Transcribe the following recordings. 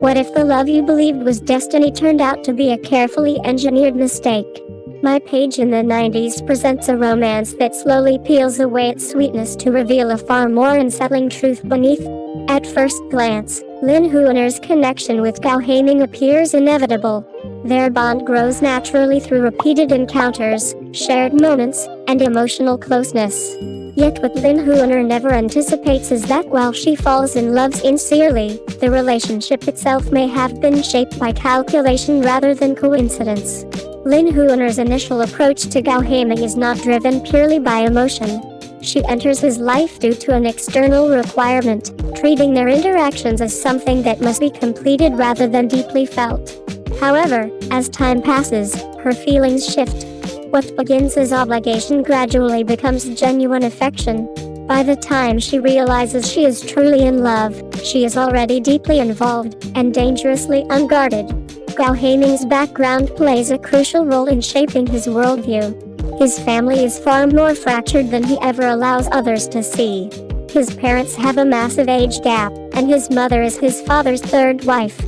What if the love you believed was destiny turned out to be a carefully engineered mistake? My Page in the 90s presents a romance that slowly peels away its sweetness to reveal a far more unsettling truth beneath. At first glance, Lin Huan'er's connection with Gao Haiming appears inevitable. Their bond grows naturally through repeated encounters, shared moments, and emotional closeness. Yet what Lin Huan'er never anticipates is that while she falls in love sincerely, the relationship itself may have been shaped by calculation rather than coincidence. Lin Huan'er's initial approach to Gao Haiming is not driven purely by emotion. She enters his life due to an external requirement, treating their interactions as something that must be completed rather than deeply felt. However, as time passes, her feelings shift. What begins as obligation gradually becomes genuine affection. By the time she realizes she is truly in love, she is already deeply involved and dangerously unguarded. Gao Haiming's background plays a crucial role in shaping his worldview. His family is far more fractured than he ever allows others to see. His parents have a massive age gap, and his mother is his father's third wife.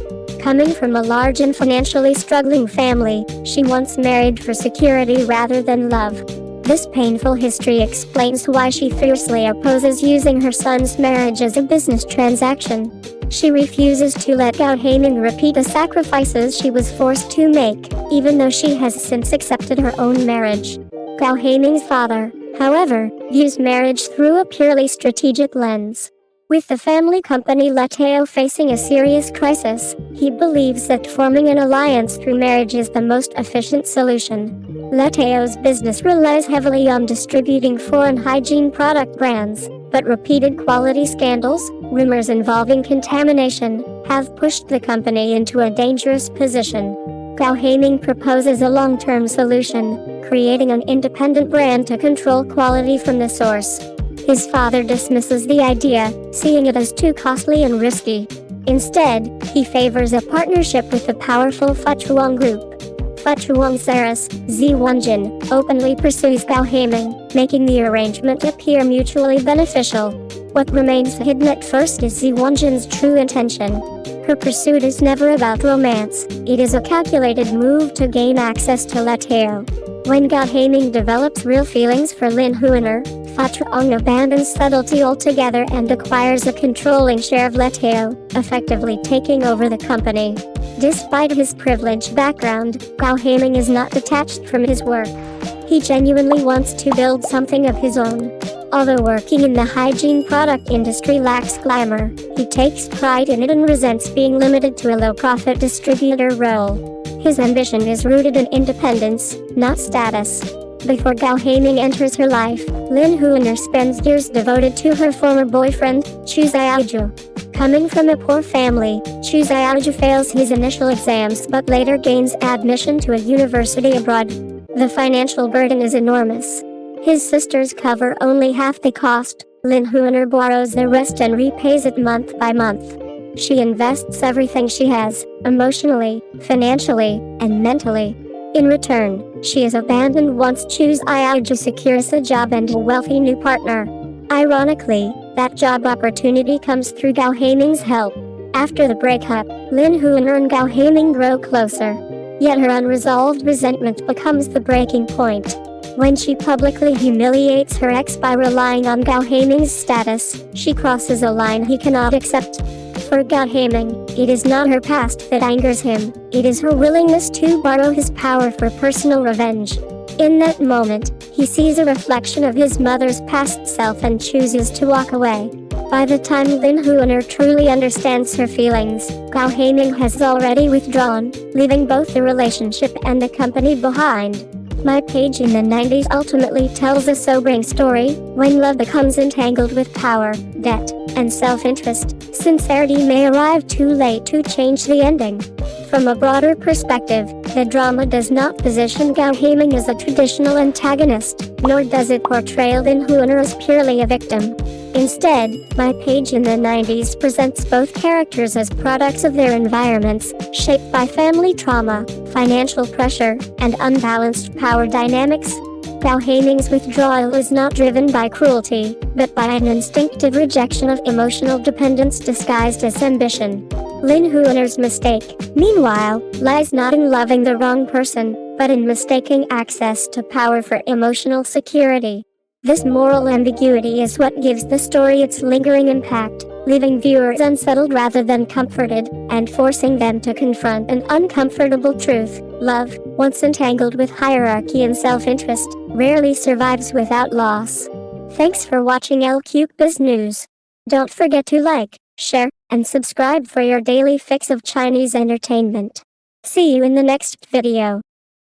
Coming from a large and financially struggling family, she once married for security rather than love. This painful history explains why she fiercely opposes using her son's marriage as a business transaction. She refuses to let Gao Haiming repeat the sacrifices she was forced to make, even though she has since accepted her own marriage. Gao Haiming's father, however, views marriage through a purely strategic lens. With the family company Leteo facing a serious crisis, he believes that forming an alliance through marriage is the most efficient solution. Leteo's business relies heavily on distributing foreign hygiene product brands, but repeated quality scandals, rumors involving contamination, have pushed the company into a dangerous position. Gao Haiming proposes a long-term solution, creating an independent brand to control quality from the source. His father dismisses the idea, seeing it as too costly and risky. Instead, he favors a partnership with the powerful Fuchuang Group. Fuchuang Saras, Zwanjin, openly pursues Gao Haiming, making the arrangement appear mutually beneficial. What remains hidden at first is Zwanjin's true intention. Her pursuit is never about romance, it is a calculated move to gain access to Leteo. When Gao Haiming develops real feelings for Lin Huan'er, Fuchuang abandons subtlety altogether and acquires a controlling share of Leteo, effectively taking over the company. Despite his privileged background, Gao Haiming is not detached from his work. He genuinely wants to build something of his own. Although working in the hygiene product industry lacks glamour, he takes pride in it and resents being limited to a low-profit distributor role. His ambition is rooted in independence, not status. Before Gao Haiming enters her life, Lin Huan'er spends years devoted to her former boyfriend, Chu Xiaoju. Coming from a poor family, Chu Xiaoju fails his initial exams but later gains admission to a university abroad. The financial burden is enormous. His sisters cover only half the cost. Lin Huan'er borrows the rest and repays it month by month. She invests everything she has, emotionally, financially, and mentally. In return, she is abandoned once Chu Xiaoju secures a job and a wealthy new partner. Ironically, that job opportunity comes through Gao Haiming's help. After the breakup, Lin Huan'er and Gao Haiming grow closer. Yet her unresolved resentment becomes the breaking point. When she publicly humiliates her ex by relying on Gao Haiming's status, she crosses a line he cannot accept. For Gao Haiming, it is not her past that angers him, it is her willingness to borrow his power for personal revenge. In that moment, he sees a reflection of his mother's past self and chooses to walk away. By the time Lin Huan'er truly understands her feelings, Gao Haiming has already withdrawn, leaving both the relationship and the company behind. My Page in the 90s ultimately tells a sobering story. When love becomes entangled with power, debt, and self-interest, sincerity may arrive too late to change the ending. From a broader perspective, the drama does not position Gao Haiming as a traditional antagonist, nor does it portray Lin Huan'er as purely a victim. Instead, My Page in the 90s presents both characters as products of their environments, shaped by family trauma, financial pressure, and unbalanced power dynamics. Gao Haiming's withdrawal is not driven by cruelty, but by an instinctive rejection of emotional dependence disguised as ambition. Lin Huan'er's mistake, meanwhile, lies not in loving the wrong person, but in mistaking access to power for emotional security. This moral ambiguity is what gives the story its lingering impact, leaving viewers unsettled rather than comforted, and forcing them to confront an uncomfortable truth. Love, once entangled with hierarchy and self-interest, rarely survives without loss. Thanks for watching Cbiz News. Don't forget to like, share, and subscribe for your daily fix of Chinese entertainment. See you in the next video.